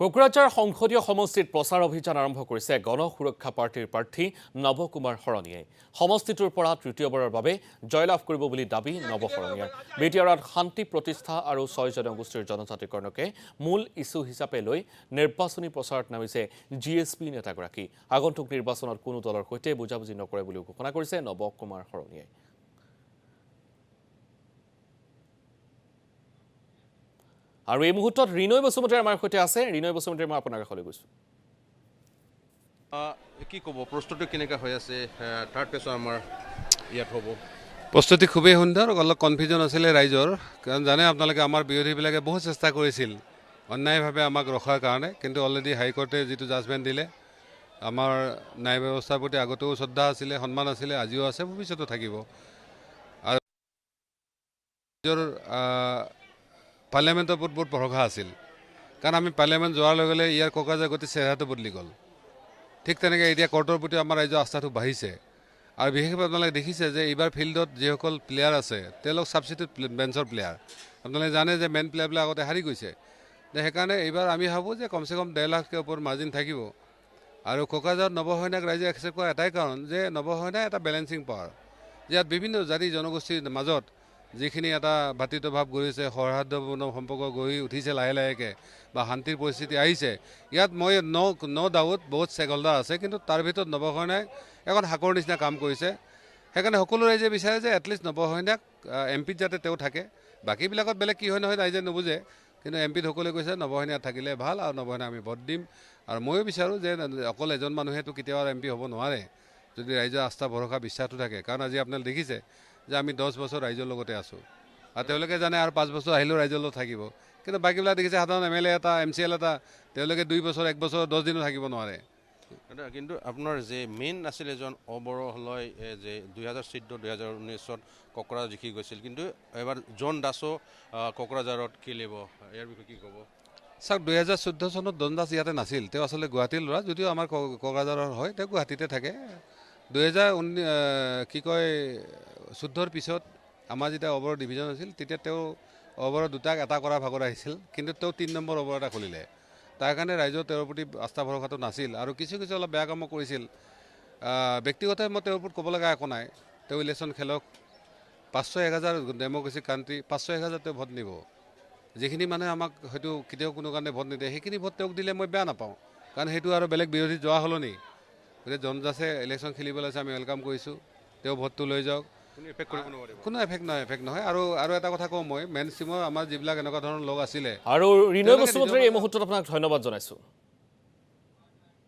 কোকৰাঝাৰ সংসদীয় সমষ্টিত প্ৰচাৰ অভিযান আৰম্ভ কৰিছে গণ সুৰক্ষা পাৰ্টিৰ প্ৰাৰ্থী নৱ কুমাৰ শৰণীয়ে। সমষ্টিটোৰ পৰা তৃতীয়বাৰৰ বাবে জয়লাভ কৰিব বুলি দাবী নৱ শৰণীয়াৰ। বিটিআৰত শান্তি প্ৰতিষ্ঠা আৰু ৬ জনগোষ্ঠীৰ জনজাতিকৰণকে মূল ইছ্যু হিচাপে লৈ নিৰ্বাচনী প্ৰচাৰত নামিছে জিএছপি নেতাগৰাকী। আগন্তুক নিৰ্বাচনত কোনো দলৰ সৈতে বুজাবুজি নকৰে বুলি ঘোষণা কৰিছে নৱ কুমাৰ শৰণীয়ে। আৰু এই মুহূৰ্তত ৰিনয় বসুমতাৰী আমাৰ সৈতে আছে। ৰিনয় বসুমতাৰী, মই আপোনাৰ কাষলৈ গৈছোঁ। কি ক'ব, প্ৰস্তুতি কেনেকৈ হৈ আছে? থাৰ্ড পেছৰ আমাৰ ইয়াত হ'ব প্ৰস্তুতি খুবেই সুন্দৰ। অলপ কনফিউজন আছিলে ৰাইজৰ, কাৰণ জানে আপোনালোকে আমাৰ বিৰোধীবিলাকে বহুত চেষ্টা কৰিছিল অন্যায়ভাৱে আমাক ৰখাৰ কাৰণে, কিন্তু অলৰেডি হাইকোৰ্টে যিটো জাজমেণ্ট দিলে, আমাৰ ন্যায় ব্যৱস্থাৰ প্ৰতি আগতেও শ্ৰদ্ধা আছিলে, সন্মান আছিলে, আজিও আছে, ভৱিষ্যতো থাকিব। আৰু পাৰ্লিয়ামেণ্টৰ ওপৰত বহুত ভৰসা আছিল, কাৰণ আমি পাৰ্লিয়ামেণ্ট যোৱাৰ লগে লগে ইয়াৰ কোকৰাঝাৰ গোটেই চেহেৰাটো বদলি গ'ল। ঠিক তেনেকৈ এতিয়া কোৰ্টৰ প্ৰতি আমাৰ ৰাইজৰ আস্থাটো বাঢ়িছে। আৰু বিশেষভাৱে আপোনালোকে দেখিছে যে এইবাৰ ফিল্ডত যিসকল প্লেয়াৰ আছে তেওঁলোক ছাবষ্টিটিউট বেঞ্চৰ প্লেয়াৰ। আপোনালোকে জানে যে মেইন প্লেয়াৰবিলাক আগতে হাৰি গৈছে। সেইকাৰণে এইবাৰ আমি ভাবোঁ যে কমচে কম ১.৫ লাখৰ ওপৰত মাৰ্জিন থাকিব। আৰু কোকৰাঝাৰত নৱ শৰণীয়াক ৰাইজে একচেপ্ট কৰা এটাই কাৰণ যে নৱ শৰণীয়া এটা বেলেঞ্চিং পাৱাৰ। ইয়াত বিভিন্ন জাতি জনগোষ্ঠীৰ মাজত যিখিনি এটা ভাতৃত্বভাৱ গঢ়িছে, সৌহাৰ্দ্যপূৰ্ণ সম্পৰ্ক গঢ়ি উঠিছে লাহে লাহেকৈ, বা শান্তিৰ পৰিস্থিতি আহিছে, ইয়াত মই ন' ডাউট বহুত ষ্টেক হোল্ডাৰ আছে, কিন্তু তাৰ ভিতৰত নৱ শৰণীয়াই এখন শাকৰ নিচিনা কাম কৰিছে। সেইকাৰণে সকলো ৰাইজে বিচাৰে যে এটলিষ্ট নৱ শৰণীয়াক এমপিত যাতে তেওঁ থাকে। বাকীবিলাকত বেলেগ কি হয় নহয় ৰাইজে নুবুজে, কিন্তু এমপিত সকলোৱে কৈছে নৱ শৰণীয়া থাকিলে ভাল, আৰু নৱ শৰণীয়াক আমি ভোট দিম। আৰু ময়ো বিচাৰোঁ যে অকল এজন মানুহেতো কেতিয়াও এমপি হ'ব নোৱাৰে, যদি ৰাইজৰ আস্থা ভৰসা বিশ্বাসটো থাকে। কাৰণ আজি আপোনালোকে দেখিছে যে আমি 10 বছৰ ৰাইজৰ লগতে আছোঁ, আৰু তেওঁলোকে জানে আৰু 5 বছৰ আহিলেও ৰাইজৰ লগত থাকিব। কিন্তু বাকীবিলাক দেখিছে সাধাৰণ MLA এটা, MCL এটা, তেওঁলোকে 2 বছৰ 1 বছৰ 10 দিনো থাকিব নোৱাৰে। কিন্তু আপোনাৰ যে মেইন আছিল এজন অবৰহলৈ যে 2014-2019 কোকৰাঝাৰ জিকি গৈছিল, কিন্তু এবাৰ জন দাসো কোকৰাঝাৰত খেলিব, ইয়াৰ বিষয়ে কি ক'ব? চাওক, 2014 চনত জন দাস ইয়াতে নাছিল, তেওঁ আচলতে গুৱাহাটীৰ ল'ৰা, যদিও আমাৰ কোকৰাঝাৰৰ হয়, তেওঁ গুৱাহাটীতে থাকে। 2014 পিছত আমাৰ যেতিয়া অভাৰৰ ডিভিজন আছিল, তেতিয়া তেওঁ অভাৰৰ দুটাক এটা কৰা ভাগত আহিছিল, কিন্তু তেওঁ 3 নম্বৰ অভাৰ এটা খুলিলে। তাৰ কাৰণে ৰাইজৰ তেওঁৰ প্ৰতি আস্থা ভৰসাটো নাছিল, আৰু কিছু অলপ বেয়া কামো কৰিছিল। ব্যক্তিগতভাৱে মই তেওঁৰ ওপৰত ক'ব লগা একো নাই। তেওঁ ইলেকশ্যন খেলক, 500-1000 ডেম'ক্ৰেচিক কাণ্ট্ৰি, 500-1000 তেওঁ ভোট নিব। যিখিনি মানুহে আমাক হয়তো কেতিয়াও কোনো কাৰণে ভোট নিদিয়ে, সেইখিনি ভোট তেওঁক দিলে মই বেয়া নাপাওঁ, কাৰণ সেইটো আৰু বেলেগ বিৰোধী যোৱা সলনি। গতিকে জন দাসে ইলেকশ্যন খেলিবলৈ আছে, আমি ৱেলকাম কৰিছোঁ। তেওঁ ভোটটো লৈ যাওক, কোনো এফেক্ট নহয়। আৰু এটা কথা কওঁ, মই মেইন ষ্ট্ৰীমৰ আমাৰ যিবিলাক এনেকুৱা ধৰণৰ লোক আছিলে। আৰু ৰিনয় বসুমতাৰী, এই মুহূৰ্তত আপোনাক ধন্যবাদ জনাইছোঁ।